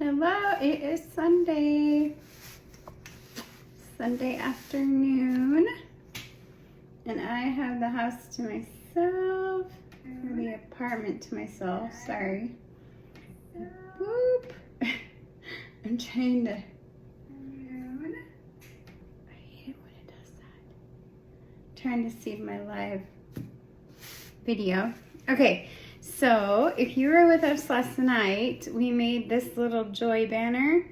Hello, it is Sunday afternoon, and I have the house to myself, or the apartment to myself, sorry. Whoop. I'm trying to, I hate it when it does that. Trying to save my live video. Okay. So, if you were with us last night, we made this little joy banner.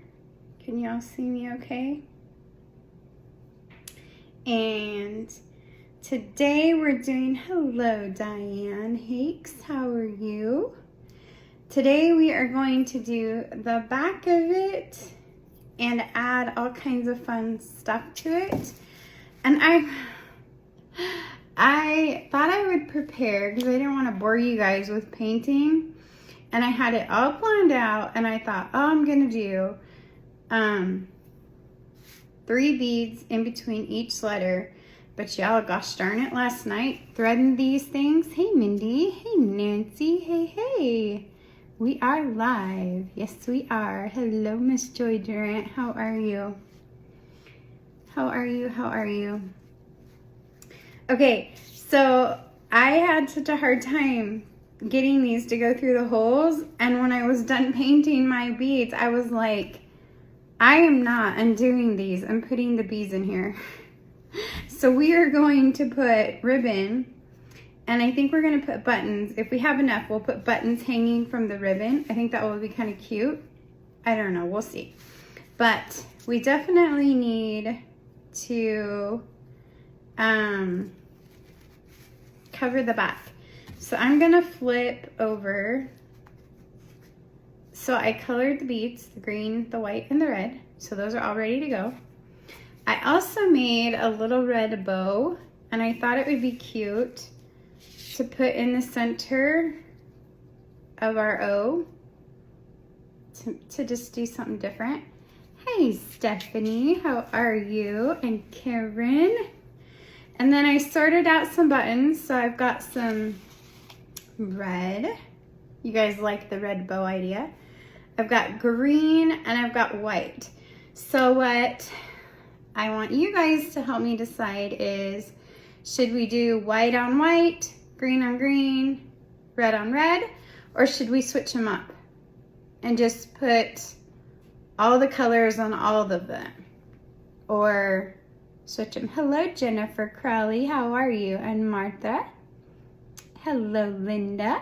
Can y'all see me okay? And today we're doing, hello Diane Hakes, how are you? Today we are going to do the back of it and add all kinds of fun stuff to it. And I thought I would prepare because I didn't want to bore you guys with painting, and I had it all planned out, and I thought, oh, I'm gonna do 3 beads in between each letter. But y'all, gosh darn it, last night threading these things. Hey Mindy, hey Nancy, hey, we are live. Yes we are. Hello Miss Joy Durant, how are you? How are you? Okay, so I had such a hard time getting these to go through the holes, and when I was done painting my beads, I was like, I am not undoing these. I'm putting the beads in here. So we are going to put ribbon, and I think we're going to put buttons. If we have enough, we'll put buttons hanging from the ribbon. I think that will be kind of cute. I don't know, we'll see. But we definitely need to cover the back. So I'm gonna flip over. So I colored the beads, the green, the white, and the red. So those are all ready to go. I also made a little red bow, and I thought it would be cute to put in the center of our O to just do something different. Hey Stephanie, how are you? And Karen. And then I sorted out some buttons. So I've got some red. You guys like the red bow idea. I've got green and I've got white. So what I want you guys to help me decide is, should we do white on white, green on green, red on red, or should we switch them up and just put all the colors on all of them? Or switch them. Hello, Jennifer Crowley. How are you? And Martha. Hello, Linda.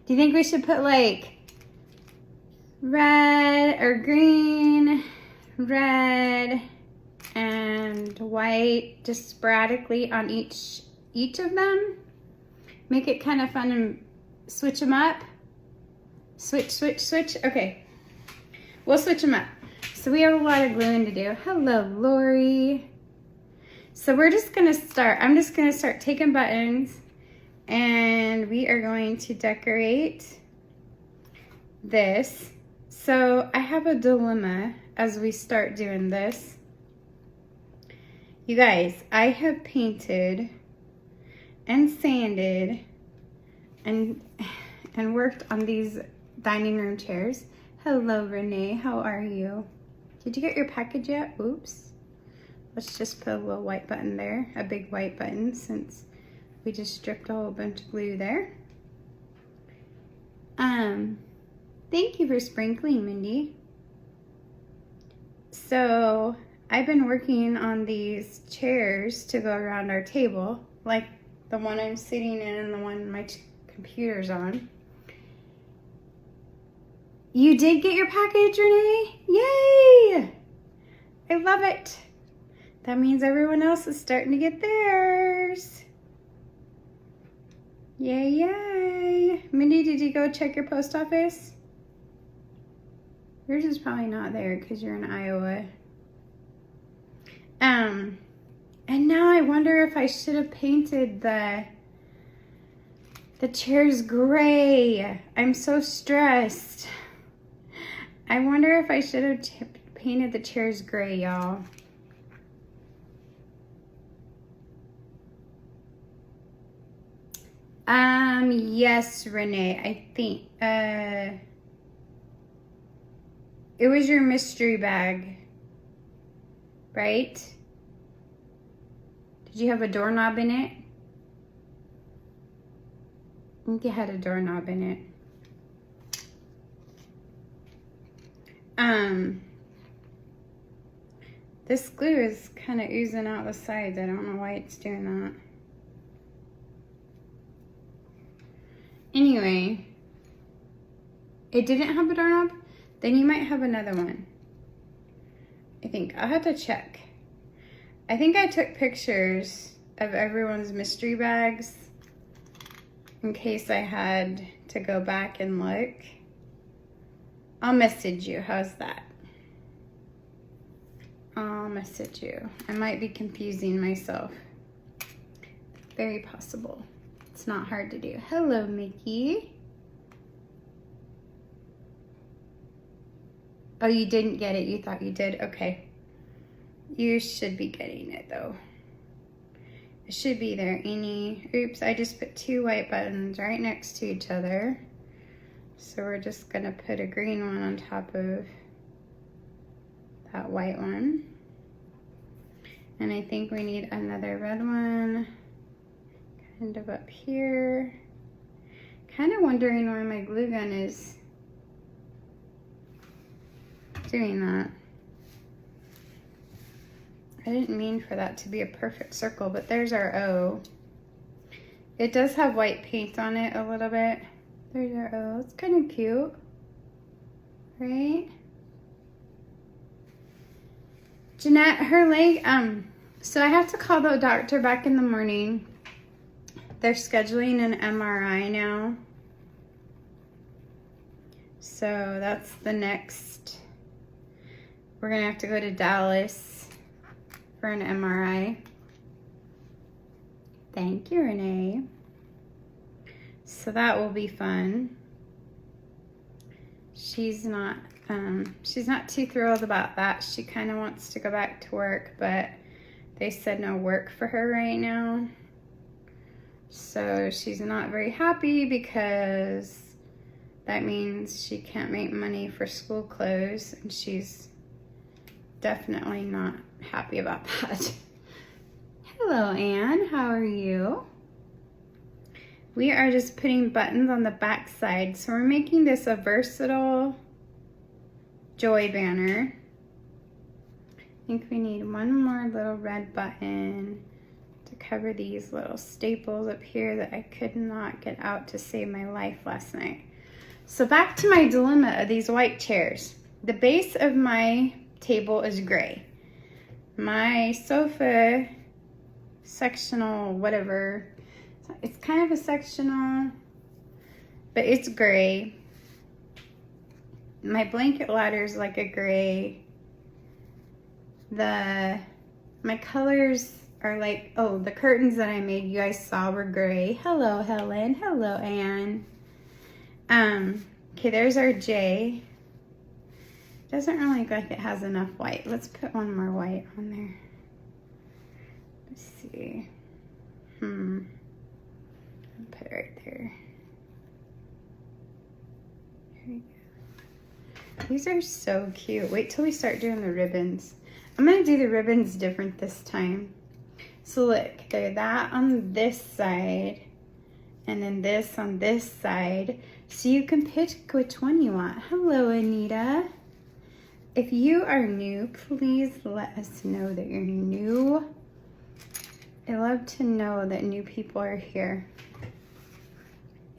Do you think we should put like red or green, red, and white just sporadically on each of them? Make it kind of fun and switch them up. Switch. Okay, we'll switch them up. So we have a lot of gluing to do. Hello, Lori. So we're just gonna start. I'm just gonna start taking buttons, and we are going to decorate this. So I have a dilemma as we start doing this. You guys, I have painted and sanded and worked on these dining room chairs. Hello, Renee. How are you? Did you get your package yet? Oops. Let's just put a little white button there, a big white button, since we just stripped a whole bunch of glue there. Thank you for sprinkling, Mindy. So I've been working on these chairs to go around our table, like the one I'm sitting in and the one my computer's on. You did get your package, Renee? Yay! I love it. That means everyone else is starting to get theirs. Yay. Mindy, did you go check your post office? Yours is probably not there because you're in Iowa. And now I wonder if I should have painted the chairs gray. I'm so stressed. I wonder if I should have painted the chairs gray, y'all. Yes, Renee, I think, It was your mystery bag, right? Did you have a doorknob in it? I think it had a doorknob in it. This glue is kind of oozing out the sides. I don't know why it's doing that. Anyway, it didn't have a doorknob. Then you might have another one. I think. I'll have to check. I think I took pictures of everyone's mystery bags in case I had to go back and look. I'll message you. How's that? I'll message you. I might be confusing myself. Very possible. It's not hard to do. Hello, Mickey. Oh, you didn't get it. You thought you did? Okay. You should be getting it, though. It should be there. Oops, I just put 2 white buttons right next to each other. So we're just going to put a green one on top of that white one. And I think we need another red one kind of up here. Kind of wondering why my glue gun is doing that. I didn't mean for that to be a perfect circle, but there's our O. It does have white paint on it a little bit. There's our O. It's kind of cute, right? Jeanette, her leg, so I have to call the doctor back in the morning. They're scheduling an MRI now. So that's the next. We're gonna have to go to Dallas for an MRI. Thank you, Renee. So that will be fun. She's not too thrilled about that. She kind of wants to go back to work, but they said no work for her right now. So she's not very happy because that means she can't make money for school clothes, and she's definitely not happy about that. Hello, Anne. How are you? We are just putting buttons on the back side. So we're making this a versatile joy banner. I think we need one more little red button to cover these little staples up here that I could not get out to save my life last night. So back to my dilemma of these white chairs. The base of my table is gray. My sofa, sectional, whatever, it's kind of a sectional, but it's gray. My blanket ladder is like a gray. My colors are like, oh, the curtains that I made, you guys saw, were gray. Hello, Helen. Hello, Anne. Okay, there's our J. Doesn't really look like it has enough white. Let's put one more white on there. Let's see. I'll put it right there. Here we go. These are so cute. Wait till we start doing the ribbons. I'm gonna do the ribbons different this time. So look, they're that on this side, and then this on this side. So you can pick which one you want. Hello, Anita. If you are new, please let us know that you're new. I love to know that new people are here.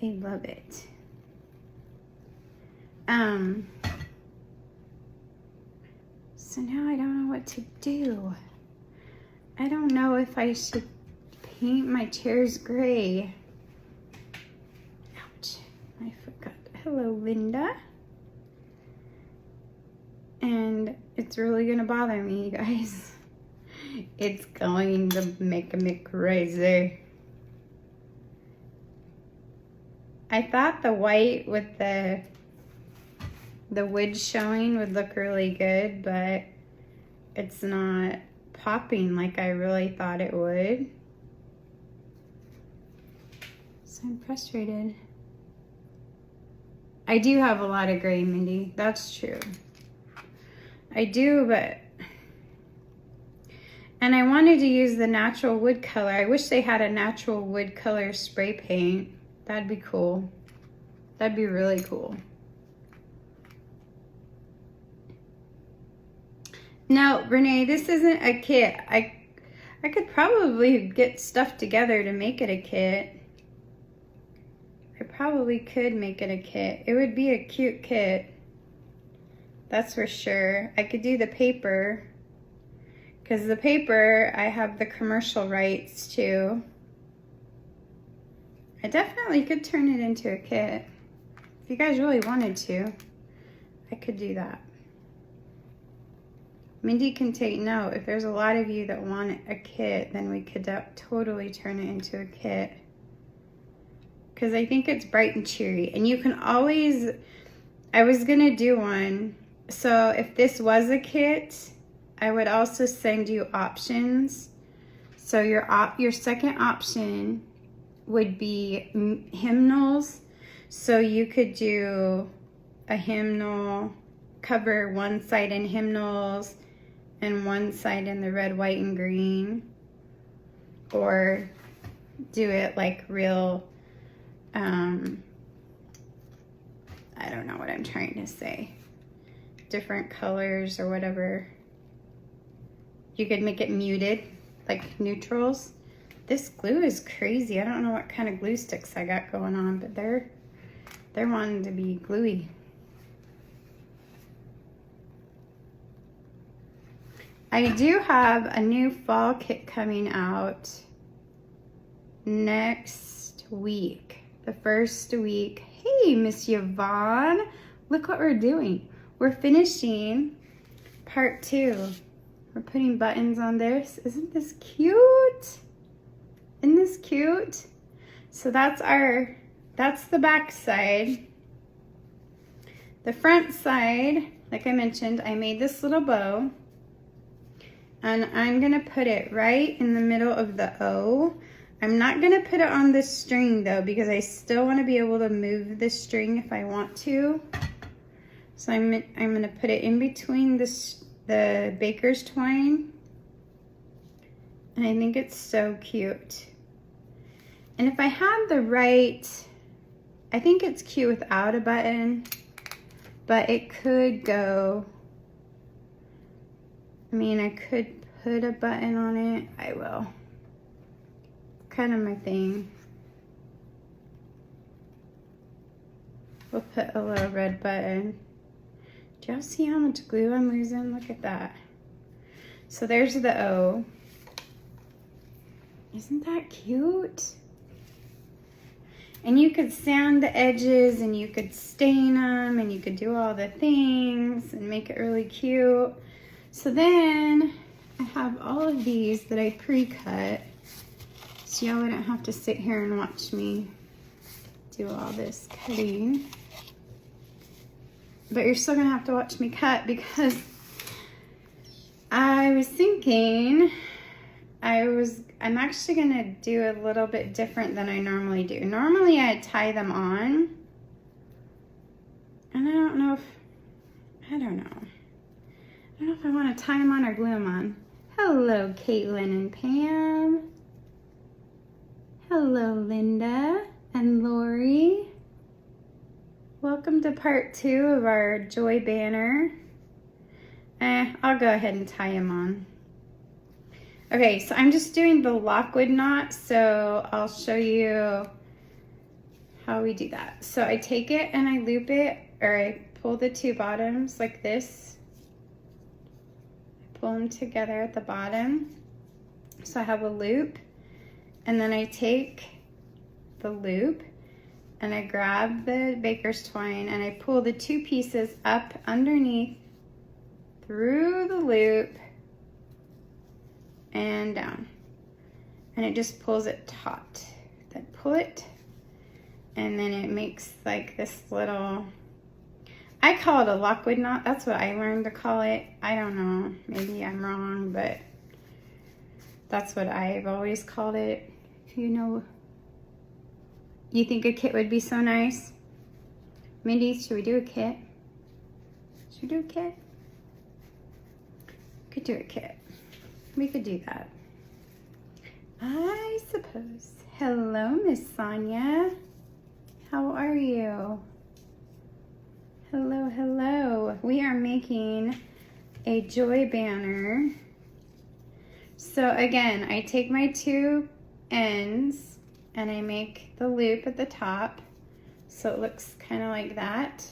I love it. So now I don't know what to do. I don't know if I should paint my chairs gray. Ouch, I forgot. Hello, Linda. And it's really gonna bother me, you guys. It's going to make me crazy. I thought the white with the wood showing would look really good, but it's not popping like I really thought it would. So I'm frustrated. I do have a lot of gray, Mindy. That's true. I do, but... And I wanted to use the natural wood color. I wish they had a natural wood color spray paint. That'd be cool. That'd be really cool. Now, Renee, this isn't a kit. I could probably get stuff together to make it a kit. I probably could make it a kit. It would be a cute kit. That's for sure. I could do the paper. Because the paper, I have the commercial rights to. I definitely could turn it into a kit. If you guys really wanted to, I could do that. Mindy can take note. If there's a lot of you that want a kit, then we could totally turn it into a kit. Because I think it's bright and cheery. And you can always, I was going to do one. So if this was a kit, I would also send you options. So your second option would be hymnals. So you could do a hymnal, cover one side in hymnals and one side in the red, white, and green. Or do it like real, I don't know what I'm trying to say. Different colors or whatever. You could make it muted, like neutrals. This glue is crazy. I don't know what kind of glue sticks I got going on, but they're wanting to be gluey. I do have a new fall kit coming out next week. The first week. Hey, Miss Yvonne. Look what we're doing. We're finishing part 2. We're putting buttons on this. Isn't this cute? Isn't this cute? So that's the back side. The front side, like I mentioned, I made this little bow. And I'm gonna put it right in the middle of the O. I'm not gonna put it on this string though, because I still wanna be able to move this string if I want to. So I'm gonna put it in between the baker's twine. And I think it's so cute. And if I had the right, I think it's cute without a button, but it could go, I mean, I could put a button on it. I will. Kind of my thing. We'll put a little red button. Do y'all see how much glue I'm losing? Look at that. So there's the O. Isn't that cute? And you could sand the edges and you could stain them and you could do all the things and make it really cute. So then I have all of these that I pre-cut. So y'all wouldn't have to sit here and watch me do all this cutting. But you're still gonna have to watch me cut because I was thinking I'm actually gonna do a little bit different than I normally do. Normally I tie them on. And I don't know if I wanna tie them on or glue them on. Hello, Caitlin and Pam. Hello, Linda and Lori. Welcome to part 2 of our Joy banner. I'll go ahead and tie them on. Okay, so I'm just doing the Lockwood knot, so I'll show you how we do that. So I take it and I loop it, or I pull the 2 bottoms like this. I pull them together at the bottom. So I have a loop, and then I take the loop and I grab the baker's twine and I pull the 2 pieces up underneath through the loop and down, and it just pulls it taut. Then pull it, and then it makes like this little, I call it a Lockwood knot. That's what I learned to call it. I don't know, maybe I'm wrong, but that's what I've always called it. You know, you think a kit would be so nice? Mindy, should we do a kit? Should we do a kit? could do it, Kit. We could do that. I suppose. Hello, Miss Sonia. How are you? Hello, hello. We are making a joy banner. So again, I take my 2 ends and I make the loop at the top so it looks kind of like that.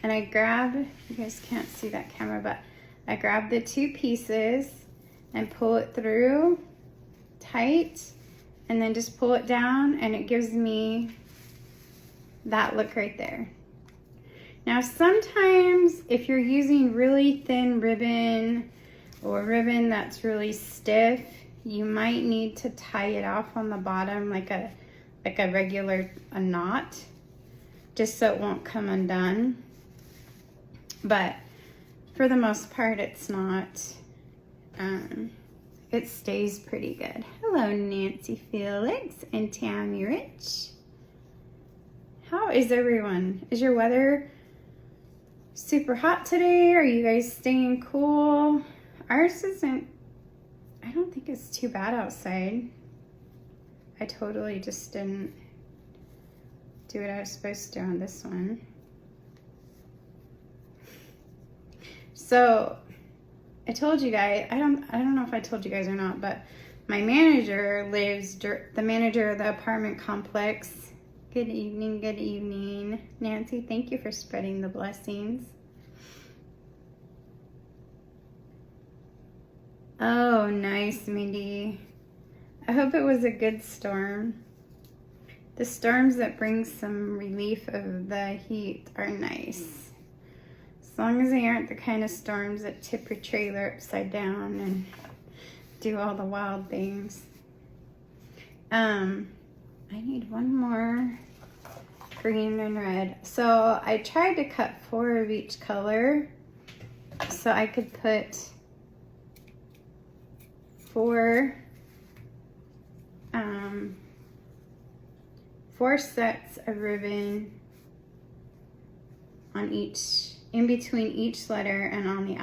And I grab, you guys can't see that camera, but I grab the 2 pieces and pull it through tight and then just pull it down, and it gives me that look right there. Now sometimes if you're using really thin ribbon or ribbon that's really stiff, you might need to tie it off on the bottom like a regular knot, just so it won't come undone. But for the most part, it's not. It stays pretty good. Hello, Nancy Felix and Tammy Rich. How is everyone? Is your weather super hot today? Are you guys staying cool? Ours isn't, I don't think it's too bad outside. I totally just didn't do what I was supposed to on this one. So I told you guys, I don't know if I told you guys or not, but my manager lives, the manager of the apartment complex. Good evening, good evening. Nancy, thank you for spreading the blessings. Oh, nice, Mindy. I hope it was a good storm. The storms that bring some relief of the heat are nice. As long as they aren't the kind of storms that tip your trailer upside down and do all the wild things. I need one more green and red. So I tried to cut 4 of each color so I could put 4 sets of ribbon on each, in between each letter and on the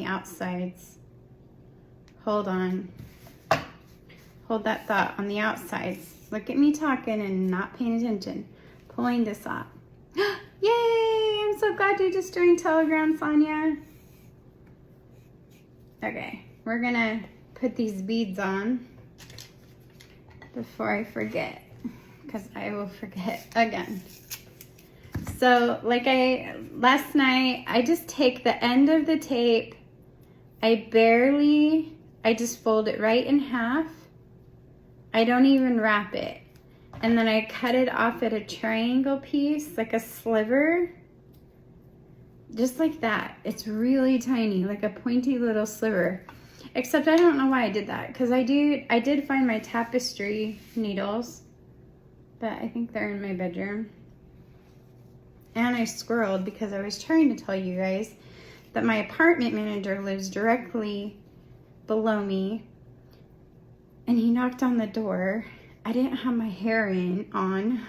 outsides. Hold on. Hold that thought. On the outsides. Look at me talking and not paying attention. Pulling this off. Yay! I'm so glad you just joined Telegram, Sonia. Okay, we're gonna put these beads on before I forget, because I will forget again. So last night, I just take the end of the tape, I just fold it right in half. I don't even wrap it. And then I cut it off at a triangle piece, like a sliver. Just like that. It's really tiny, like a pointy little sliver. Except I don't know why I did that, because I did find my tapestry needles, but I think they're in my bedroom. And I squirreled because I was trying to tell you guys that my apartment manager lives directly below me, and he knocked on the door. I didn't have my hair on.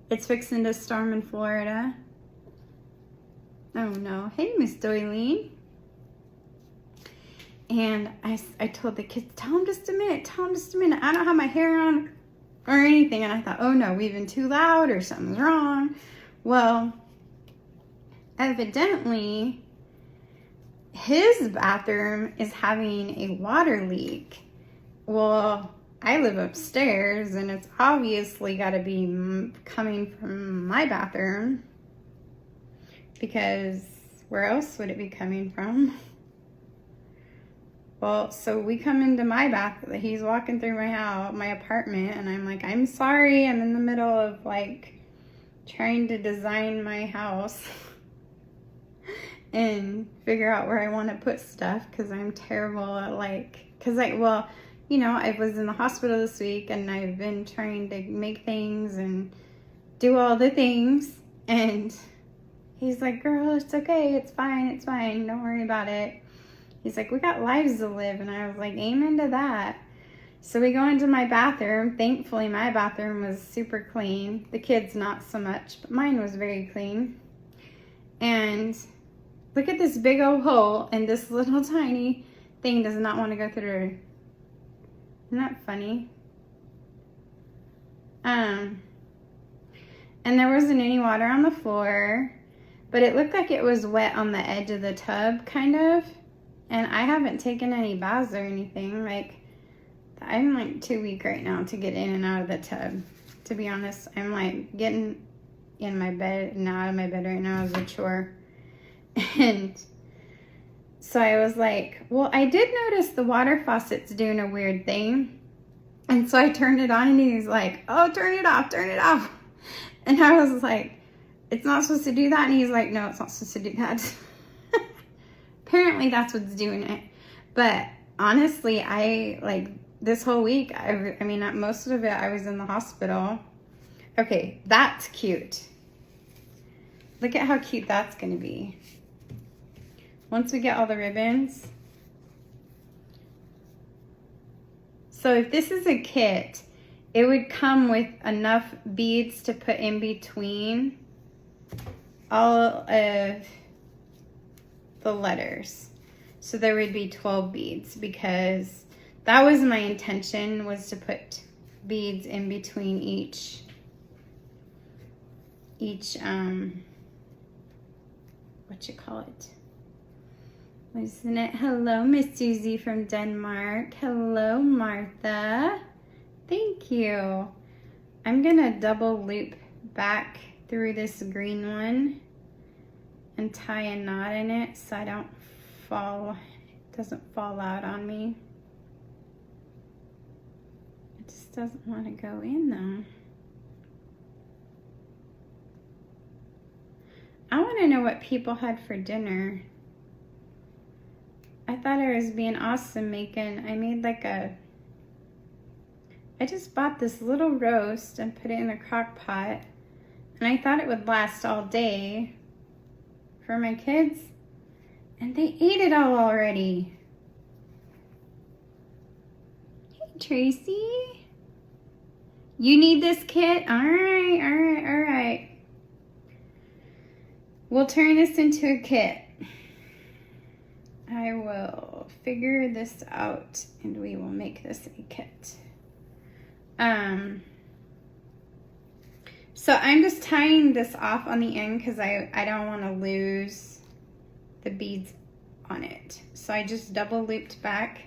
It's fixing to storm in Florida. Oh no. Hey, Miss Doylene. And I told the kids, tell him just a minute. I don't have my hair on or anything. And I thought, oh no, we've been too loud or something's wrong. Well, evidently, his bathroom is having a water leak. Well, I live upstairs and it's obviously got to be coming from my bathroom, because where else would it be coming from? Well, so we come into my bathroom. He's walking through my house, my apartment, and I'm like, I'm sorry. I'm in the middle of like trying to design my house and figure out where I want to put stuff, because I'm terrible at well, you know, I was in the hospital this week and I've been trying to make things and do all the things, and he's like, girl, it's okay, it's fine, don't worry about it. He's like, we got lives to live. And I was like, amen to that. So we go into my bathroom. Thankfully, my bathroom was super clean. The kids, not so much, but mine was very clean. And Look at this big old hole, and this little tiny thing does not want to go through. Isn't that funny? And there wasn't any water on the floor, but it looked like it was wet on the edge of the tub, kind of. And I haven't taken any baths or anything. Like, I'm like too weak right now to get in and out of the tub. To be honest, I'm like getting in my bed and out of my bed right now is a chore. And so I was like, well, I did notice the water faucet's doing a weird thing. And so I turned it on and he's like, oh, turn it off, turn it off. And I was like, it's not supposed to do that. And he's like, no, it's not supposed to do that. Apparently that's what's doing it. But honestly, I like this whole week, I mean, most of it, I was in the hospital. Okay, that's cute. Look at how cute that's going to be. Once we get all the ribbons. So if this is a kit, it would come with enough beads to put in between all of the letters. So there would be 12 beads, because that was my intention, was to put beads in between each what you call it? Isn't it? Hello, Miss Susie from Denmark. Hello, Martha. Thank you. I'm gonna double loop back through this green one and tie a knot in it so I don't fall, it doesn't fall out on me. It just doesn't want to go in though. I want to know what people had for dinner. I thought I was being awesome I made like I just bought this little roast and put it in a crock pot, and I thought it would last all day for my kids, and they ate it all already. Hey, Tracy. You need this kit? All right, all right, all right. We'll turn this into a kit. I will figure this out and we will make this a kit. So I'm just tying this off on the end because I don't want to lose the beads on it. So I just double looped back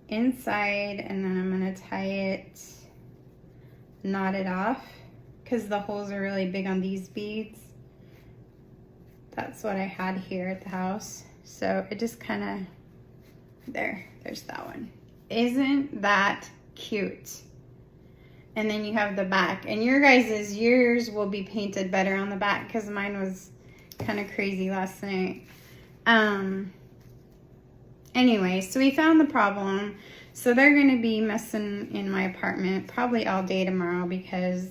inside, and then I'm going to tie it, knot it off, because the holes are really big on these beads. That's what I had here at the house. So it just kind of, there's that one. Isn't that cute? And then you have the back. And your guys' yours will be painted better on the back because mine was kind of crazy last night. Anyway, so we found the problem. So they're going to be messing in my apartment probably all day tomorrow because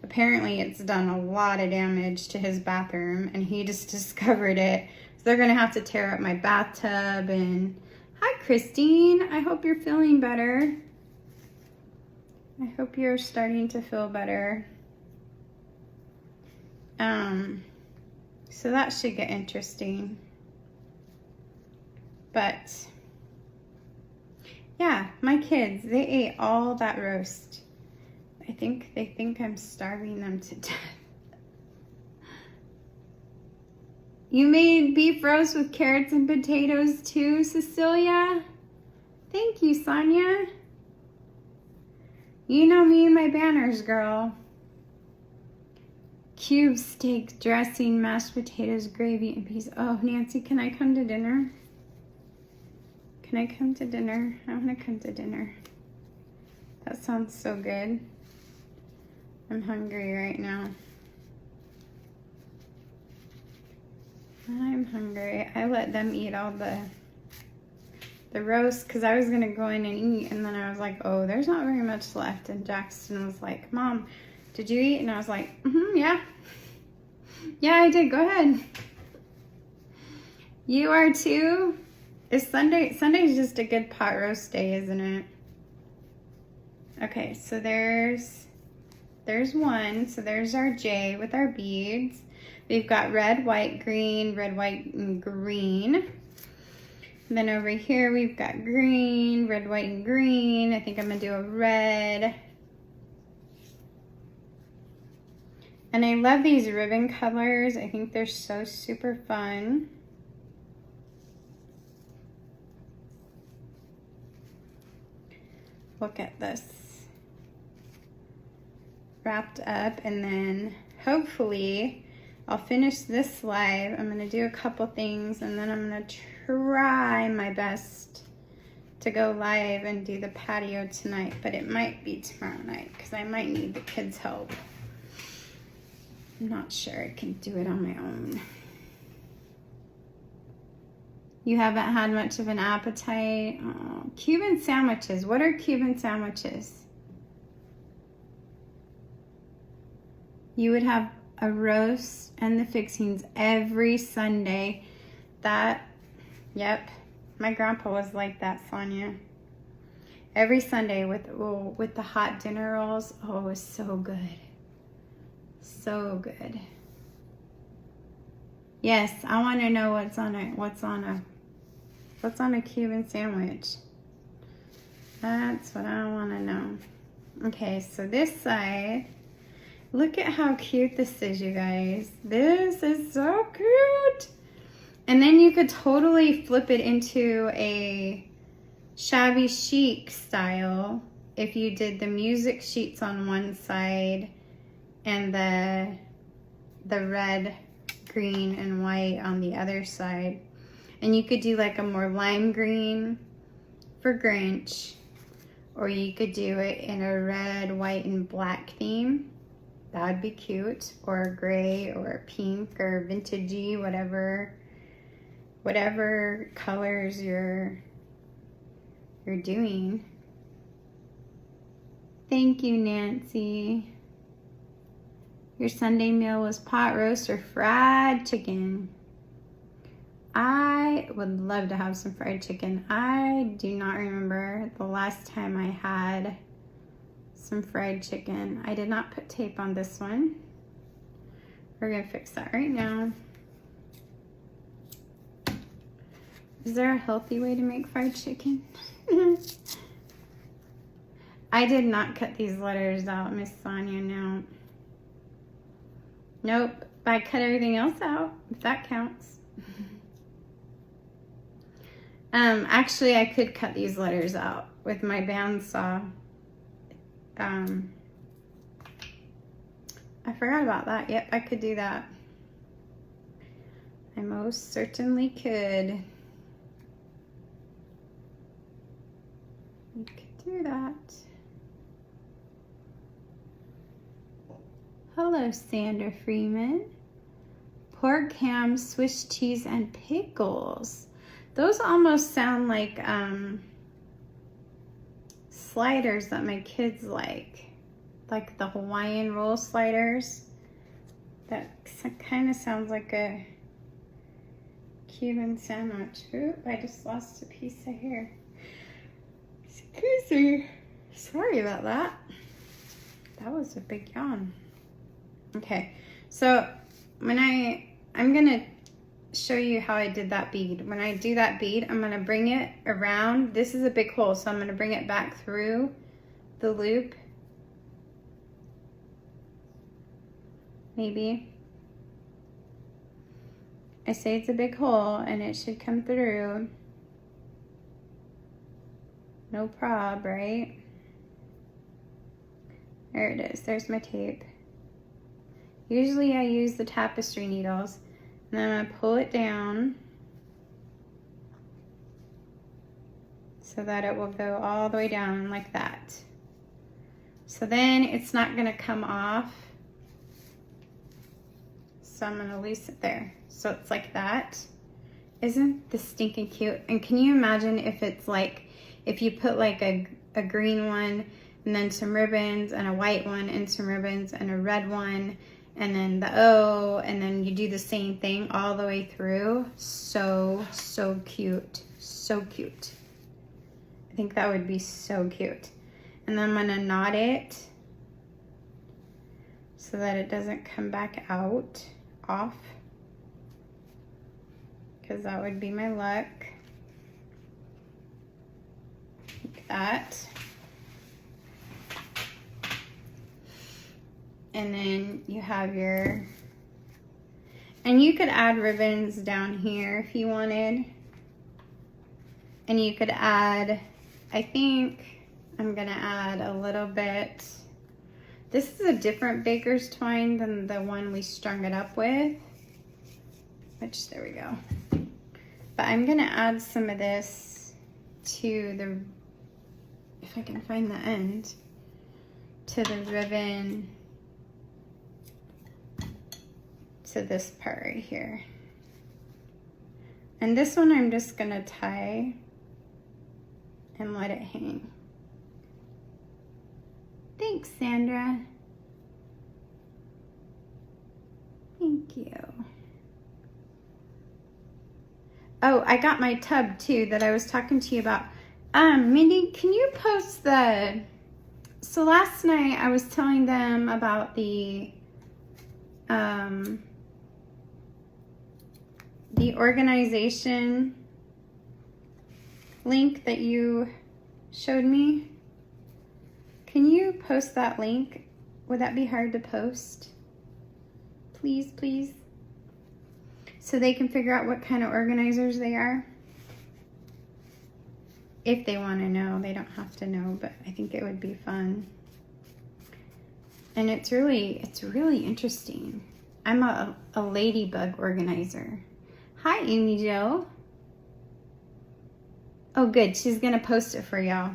apparently it's done a lot of damage to his bathroom and he just discovered it. So they're going to have to tear up my bathtub. And hi, Christine. I hope you're feeling better. I hope you're starting to feel better. So that should get interesting. But yeah, my kids, they ate all that roast. I think they think I'm starving them to death. You made beef roast with carrots and potatoes too, Cecilia? Thank you, Sonia. You know me and my banners, girl. Cube steak, dressing, mashed potatoes, gravy, and peas. Oh, Nancy, can I come to dinner? Can I come to dinner? I want to come to dinner. That sounds so good. I'm hungry right now. I'm hungry. I let them eat all the roast because I was going to go in and eat, and then I was like, oh, there's not very much left. And Jackson was like, Mom, did you eat? And I was like, yeah. Yeah, I did. Go ahead. You are too? Is Sunday's just a good pot roast day, isn't it? Okay, so there's one. So there's our J with our beads. we've got red, white, green, red, white, and green. And then over here we've got green, red, white, and green. I think I'm gonna do a red. And I love these ribbon colors. I think they're so super fun. Look at this. Wrapped up, and then hopefully I'll finish this live. I'm gonna do a couple things, and then I'm gonna try my best to go live and do the patio tonight, but it might be tomorrow night because I might need the kids' help. I'm not sure I can do it on my own. You haven't had much of an appetite? Oh, Cuban sandwiches. What are Cuban sandwiches? You would have a roast and the fixings every Sunday. Yep, my grandpa was like that, Sonia. Every Sunday with the hot dinner rolls. Oh, it was so good. So good. Yes, I want to know what's on a Cuban sandwich. That's what I want to know. Okay, so this side, look at how cute this is, you guys. This is so cute. And then you could totally flip it into a shabby chic style if you did the music sheets on one side and the red, green, and white on the other side. And you could do like a more lime green for Grinch, or you could do it in a red, white, and black theme. That would be cute. Or a gray, or a pink, or vintagey, whatever colors you're doing. Thank you, Nancy. Your Sunday meal was pot roast or fried chicken. I would love to have some fried chicken. I do not remember the last time I had some fried chicken. I did not put tape on this one. We're gonna fix that right now. Is there a healthy way to make fried chicken? I did not cut these letters out, Miss Sonia, no. Nope, but I cut everything else out, if that counts. Actually, I could cut these letters out with my bandsaw. I forgot about that. Yep, I could do that. I most certainly could. You could do that. Hello, Sandra Freeman. Pork, ham, Swiss cheese, and pickles. Those almost sound like sliders that my kids like the Hawaiian roll sliders. That kind of sounds like a Cuban sandwich. Oop, I just lost a piece of hair. Excuse me. Sorry about that. That was a big yawn. Okay, so when I'm gonna show you how I did that bead. When I do that bead, I'm gonna bring it around. This is a big hole, so I'm gonna bring it back through the loop. Maybe. I say it's a big hole and it should come through. No prob, right? There it is, there's my tape. Usually I use the tapestry needles, and then I'm gonna pull it down so that it will go all the way down like that. So then it's not gonna come off. So I'm gonna loose it there. So it's like that. Isn't this stinking cute? And can you imagine if it's like, if you put like a green one and then some ribbons and a white one and some ribbons and a red one and then the O, and then you do the same thing all the way through. So cute. So cute. I think that would be so cute. And then I'm gonna knot it so that it doesn't come back out off, because that would be my luck. Like that. And then you have your, and you could add ribbons down here if you wanted. And you could add, I think I'm gonna add a little bit. This is a different baker's twine than the one we strung it up with, which, there we go. But I'm gonna add some of this to the, if I can find the end, to the ribbon, to this part right here. And this one I'm just gonna tie and let it hang. Thanks, Sandra. Thank you. Oh, I got my tub too that I was talking to you about. Mindy, can you post the, so last night I was telling them about the organization link that you showed me. Can you post that link? Would that be hard to post? Please, please. So they can figure out what kind of organizers they are. If they want to know, they don't have to know, but I think it would be fun. And it's really interesting. I'm a ladybug organizer. Hi, Amy Jo. Oh, good. She's going to post it for y'all.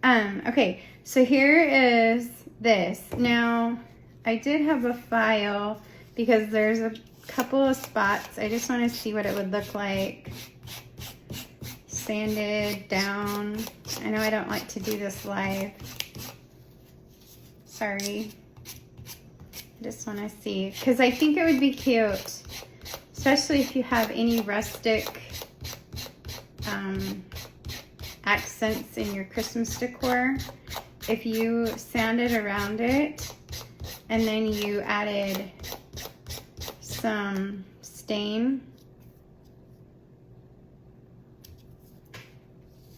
Okay, so here is this. Now, I did have a file because there's a couple of spots. I just want to see what it would look like. Sanded down. I know I don't like to do this live. Sorry. I just want to see, because I think it would be cute, especially if you have any rustic accents in your Christmas decor. If you sanded around it and then you added some stain,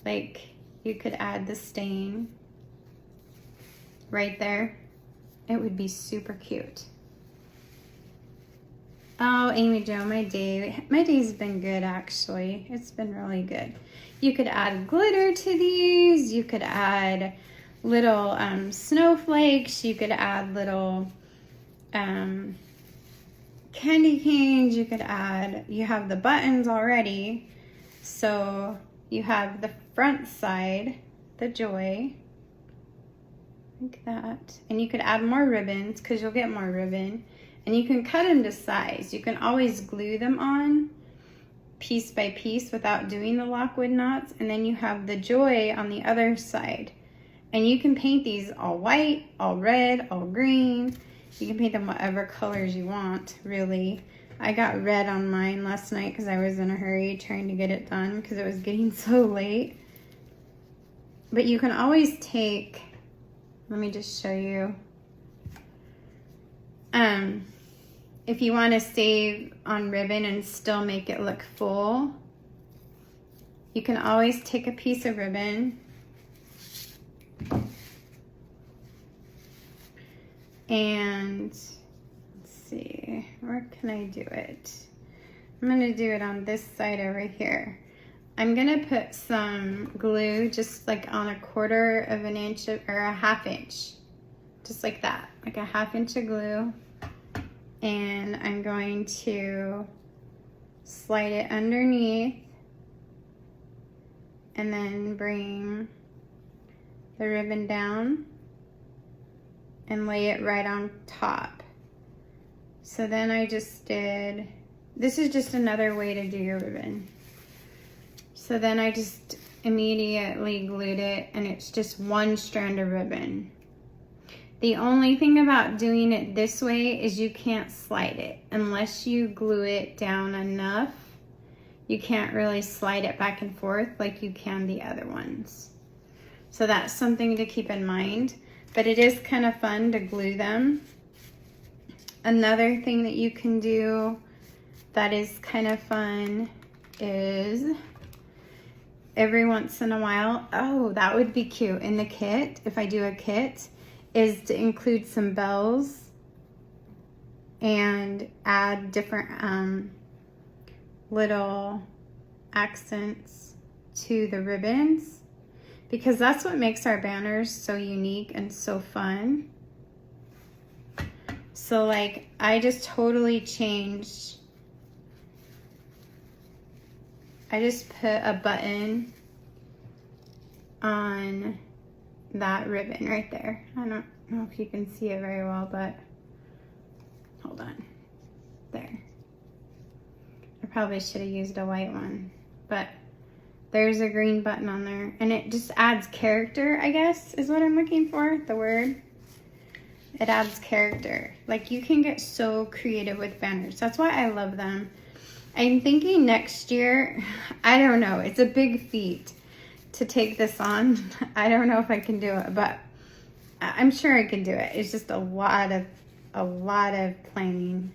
like you could add the stain right there, it would be super cute. Oh, Amy Jo, my day's been good actually. It's been really good. You could add glitter to these. You could add little snowflakes. You could add little candy canes. You could add, you have the buttons already. So you have the front side, the joy, like that. And you could add more ribbons because you'll get more ribbon. And you can cut them to size. You can always glue them on piece by piece without doing the lockwood knots. And then you have the joy on the other side. And you can paint these all white, all red, all green. You can paint them whatever colors you want, really. I got red on mine last night because I was in a hurry trying to get it done because it was getting so late. But you can always take, let me just show you. If you want to save on ribbon and still make it look full, you can always take a piece of ribbon and let's see, where can I do it? I'm going to do it on this side over here. I'm going to put some glue just like on a 1/4 of an inch or a 1/2 inch, just like that, like a 1/2 inch of glue. And I'm going to slide it underneath and then bring the ribbon down and lay it right on top. So then I just did, this is just another way to do your ribbon. So then I just immediately glued it and it's just one strand of ribbon. The only thing about doing it this way is you can't slide it. Unless you glue it down enough, you can't really slide it back and forth like you can the other ones. So that's something to keep in mind. But it is kind of fun to glue them Another thing that you can do that is kind of fun is every once in a while, oh, that would be cute in the kit, if I do a kit, is to include some bells and add different little accents to the ribbons, because that's what makes our banners so unique and so fun. So like I just totally changed. I just put a button on that ribbon right there. I don't know if you can see it very well, but hold on. There. I probably should have used a white one, but there's a green button on there, and it just adds character, I guess, is what I'm looking for, the word. It adds character. Like, you can get so creative with banners. That's why I love them. I'm thinking next year, I don't know, it's a big feat to take this on. I don't know if I can do it, but I'm sure I can do it. It's just a lot of planning,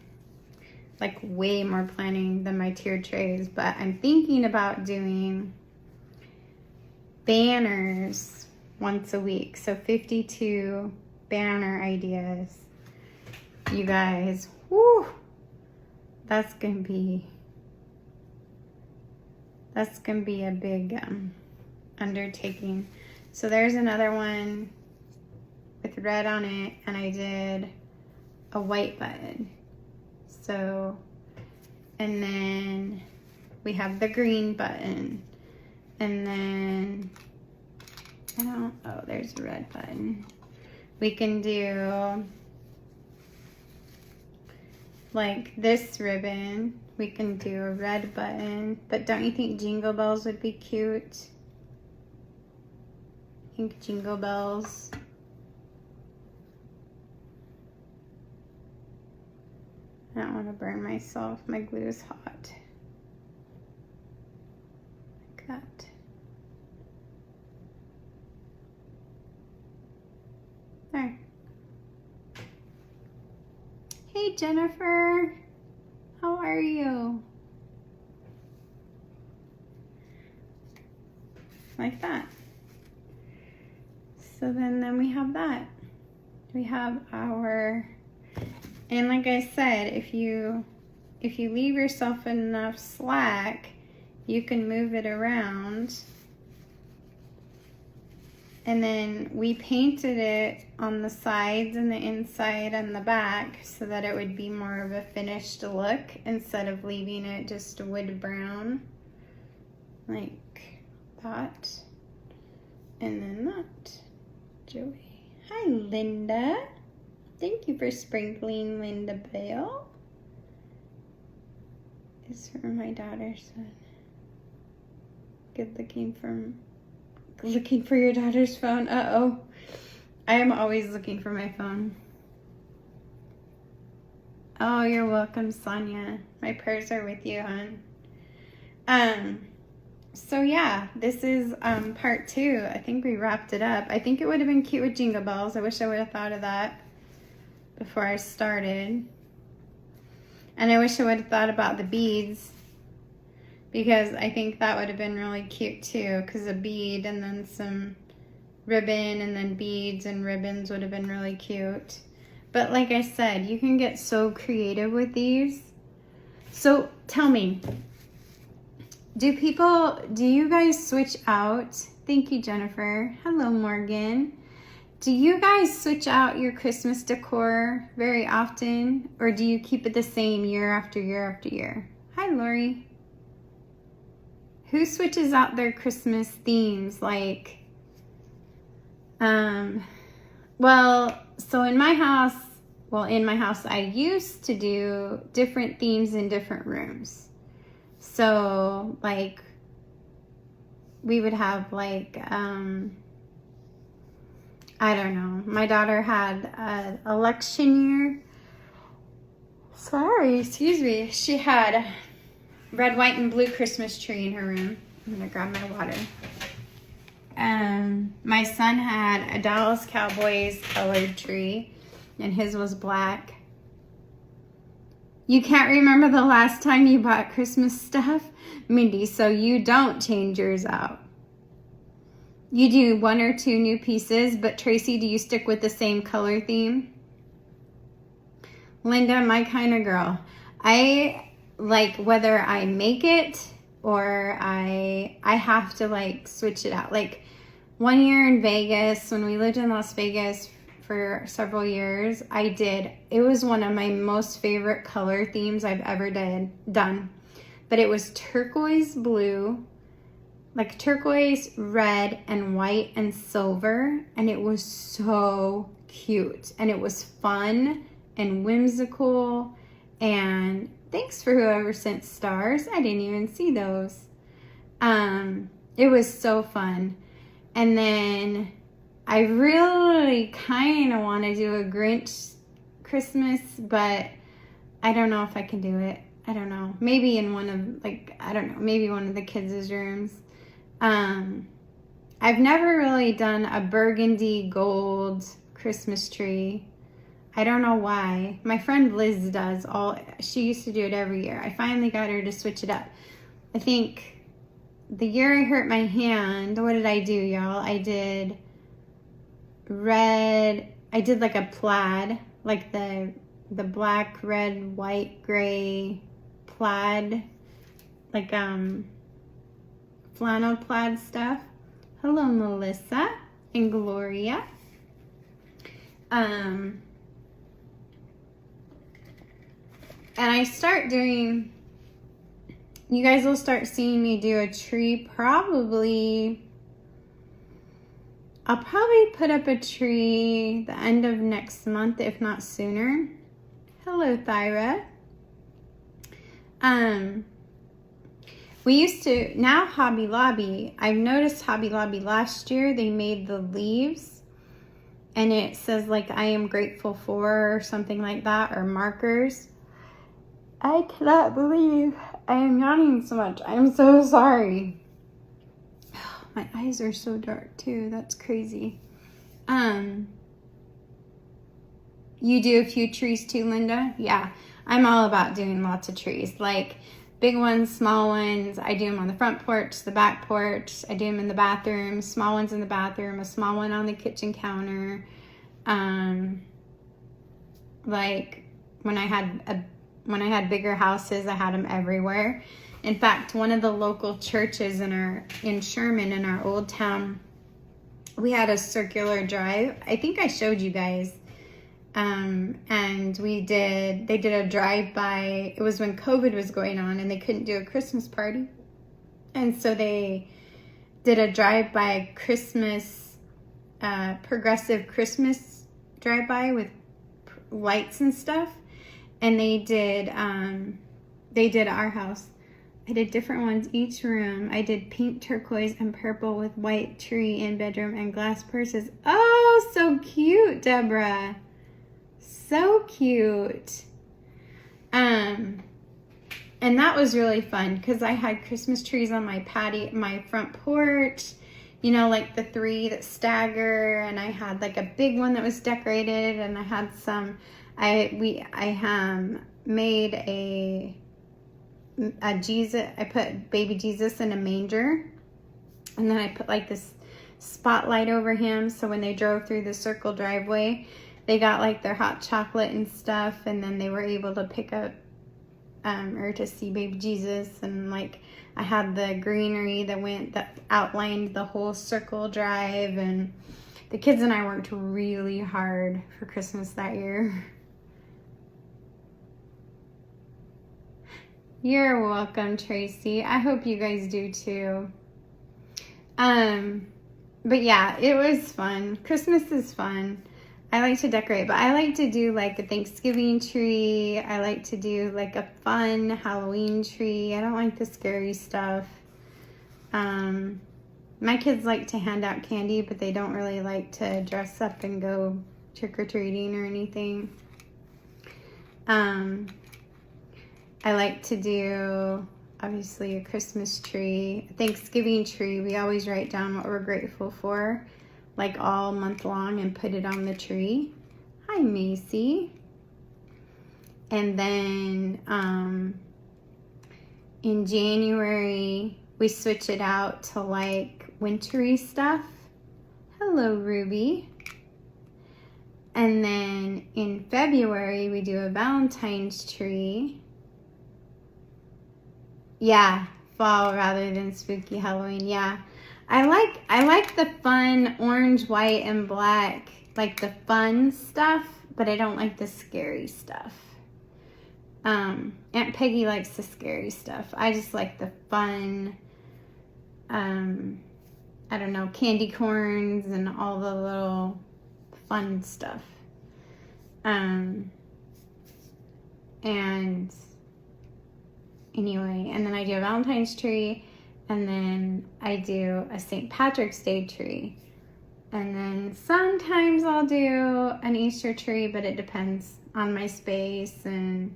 like way more planning than my tiered trays. But I'm thinking about doing banners once a week. So 52 banner ideas. You guys, whoo, that's gonna be a big undertaking. So there's another one with red on it, and I did a white button. So, and then we have the green button, and then oh, there's a red button. We can do like this ribbon. We can do a red button, but don't you think jingle bells would be cute? I think jingle bells. I don't want to burn myself. My glue is hot. Like that. There. Hey, Jennifer. How are you? Like that. So then we have that. We have our, and like I said, if you leave yourself enough slack, you can move it around. And then we painted it on the sides and the inside and the back so that it would be more of a finished look instead of leaving it just wood brown like that. And then that. Joey. Hi, Linda. Thank you for sprinkling Linda Bale. It's for my daughter's son. Good looking for your daughter's phone. Uh-oh. I am always looking for my phone. Oh, you're welcome, Sonia. My prayers are with you, hon. So yeah, this is part 2. I think we wrapped it up. I think it would have been cute with jingle bells. I wish I would have thought of that before I started. And I wish I would have thought about the beads, because I think that would have been really cute too, because a bead and then some ribbon and then beads and ribbons would have been really cute. But like I said, you can get so creative with these. So tell me, do you guys switch out? Thank you, Jennifer. Hello, Morgan. Do you guys switch out your Christmas decor very often, or do you keep it the same year after year after year? Hi, Lori. Who switches out their Christmas themes? Like, well, so in my house, I used to do different themes in different rooms. So, like, we would have, like, I don't know. My daughter had an election year. Sorry, excuse me. She had a red, white, and blue Christmas tree in her room. I'm gonna grab my water. My son had a Dallas Cowboys colored tree, and his was black. You can't remember the last time you bought Christmas stuff, Mindy, so you don't change yours out. You do 1 or 2 new pieces, but Tracy, do you stick with the same color theme? Linda, my kind of girl. I like whether I make it or I have to like switch it out. Like one year in Vegas, when we lived in Las Vegas for several years, it was one of my most favorite color themes I've ever done. But it was turquoise blue, like turquoise, red, and white and silver. And it was so cute. And it was fun and whimsical. And thanks for whoever sent stars. I didn't even see those. It was so fun. And then I really kind of want to do a Grinch Christmas, but I don't know if I can do it. I don't know. Maybe in one of, like, I don't know, maybe one of the kids' rooms. I've never really done a burgundy gold Christmas tree. I don't know why. My friend Liz does she used to do it every year. I finally got her to switch it up. I think the year I hurt my hand, what did I do, y'all? I did red, I did like a plaid, like the black, red, white, gray plaid, like flannel plaid stuff. Hello, Melissa and Gloria. And I start doing, you guys will start seeing me do a tree probably, I'll probably put up a tree the end of next month, if not sooner. Hello, Thyra. We used to, now Hobby Lobby, I've noticed Hobby Lobby last year, they made the leaves and it says like, I am grateful for, or something like that, or markers. I cannot believe I am yawning so much. I'm so sorry. My eyes are so dark too. That's crazy. You do a few trees too, Linda? Yeah, I'm all about doing lots of trees. Like big ones, small ones. I do them on the front porch, the back porch. I do them in the bathroom, small ones in the bathroom, a small one on the kitchen counter. Like when I had bigger houses, I had them everywhere. In fact, one of the local churches in Sherman, in our old town, we had a circular drive. I think I showed you guys. And they did a drive-by. It was when COVID was going on and they couldn't do a Christmas party. And so they did a drive-by Christmas, progressive Christmas drive-by with lights and stuff. And they did our house. I did different ones each room. I did pink, turquoise, and purple with white tree in bedroom and glass purses. Oh, so cute, Deborah. So cute. And that was really fun because I had Christmas trees on my patio, my front porch, you know, like the 3 that stagger, and I had like a big one that was decorated, and I had some, I made a Jesus, I put baby Jesus in a manger, and then I put like this spotlight over him, so when they drove through the circle driveway, they got like their hot chocolate and stuff, and then they were able to pick up or to see baby Jesus. And like I had the greenery that outlined the whole circle drive, and the kids and I worked really hard for Christmas that year. You're welcome, Tracy. I hope you guys do too. But yeah, it was fun. Christmas is fun. I like to decorate, but I like to do like a Thanksgiving tree. I like to do like a fun Halloween tree. I don't like the scary stuff. My kids like to hand out candy, but they don't really like to dress up and go trick-or-treating or anything. I like to do, obviously, a Christmas tree, a Thanksgiving tree. We always write down what we're grateful for, like all month long, and put it on the tree. Hi, Macy. And then in January, we switch it out to like wintry stuff. Hello, Ruby. And then in February, we do a Valentine's tree. Yeah, fall rather than spooky Halloween. Yeah, I like the fun orange, white, and black, like the fun stuff, but I don't like the scary stuff. Aunt Peggy likes the scary stuff. I just like the fun, I don't know, candy corns and all the little fun stuff. And anyway, and then I do a Valentine's tree, and then I do a St. Patrick's Day tree. And then sometimes I'll do an Easter tree, but it depends on my space and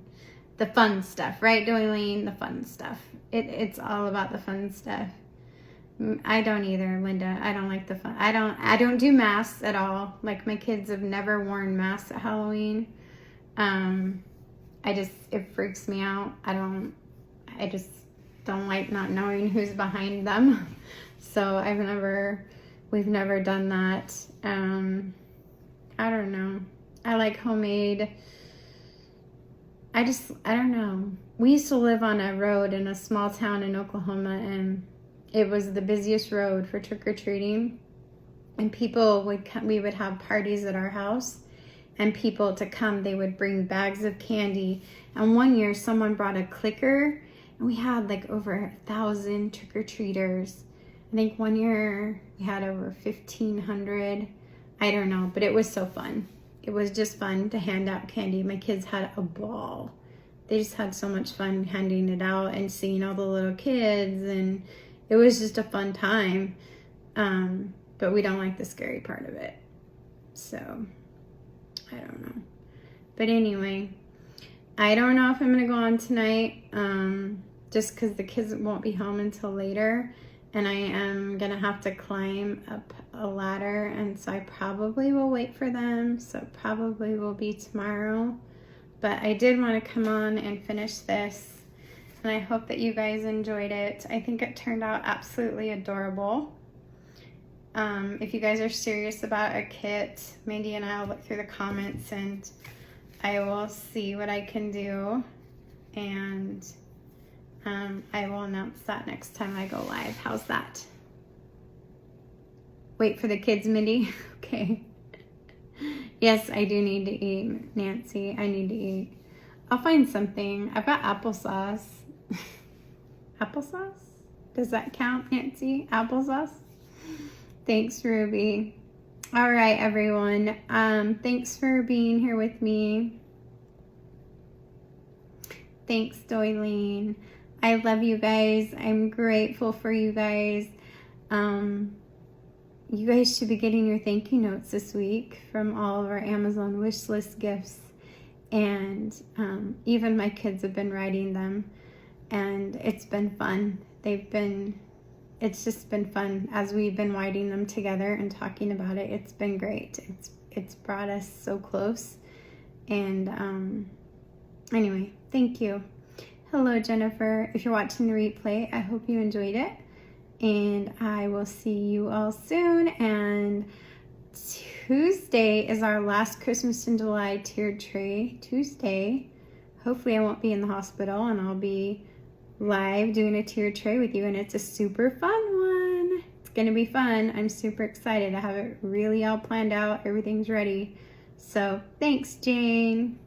the fun stuff, right, Doylene? The fun stuff. It's all about the fun stuff. I don't either, Linda. I don't like the fun. I don't do masks at all. Like, my kids have never worn masks at Halloween. It freaks me out. I just don't like not knowing who's behind them. So we've never done that. I don't know. I like homemade. I don't know. We used to live on a road in a small town in Oklahoma, and it was the busiest road for trick-or-treating. And we would have parties at our house, and people to come, they would bring bags of candy. And one year someone brought a clicker, and we had like over 1,000 trick-or-treaters. I think one year we had over 1,500. I don't know, but it was so fun. It was just fun to hand out candy. My kids had a ball. They just had so much fun handing it out and seeing all the little kids, and it was just a fun time. But we don't like the scary part of it. So, I don't know. But anyway, I don't know if I'm going to go on tonight, just because the kids won't be home until later. And I am going to have to climb up a ladder, and so I probably will wait for them. So it probably will be tomorrow. But I did want to come on and finish this, and I hope that you guys enjoyed it. I think it turned out absolutely adorable. If you guys are serious about a kit, Mandy and I will look through the comments, and I will see what I can do. And I will announce that next time I go live. How's that? Wait for the kids, Mindy? Okay. Yes, I do need to eat, Nancy. I need to eat. I'll find something. I've got applesauce. Applesauce? Does that count, Nancy? Applesauce? Thanks, Ruby. All right, everyone. Thanks for being here with me. Thanks, Doylene. I love you guys. I'm grateful for you guys. You guys should be getting your thank you notes this week from all of our Amazon wish list gifts. And even my kids have been writing them. And it's been fun. It's just been fun as we've been writing them together and talking about it. It's been great. It's brought us so close. And anyway, thank you. Hello, Jennifer. If you're watching the replay, I hope you enjoyed it. And I will see you all soon. And Tuesday is our last Christmas in July tiered tray. Tuesday. Hopefully I won't be in the hospital, and I'll be live doing a tiered tray with you. And it's a super fun one. It's going to be fun. I'm super excited. I have it really all planned out. Everything's ready. So thanks, Jane.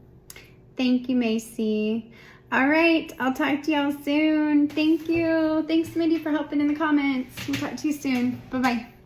Thank you, Macy. All right, I'll talk to y'all soon. Thank you. Thanks, Mindy, for helping in the comments. We'll talk to you soon. Bye-bye.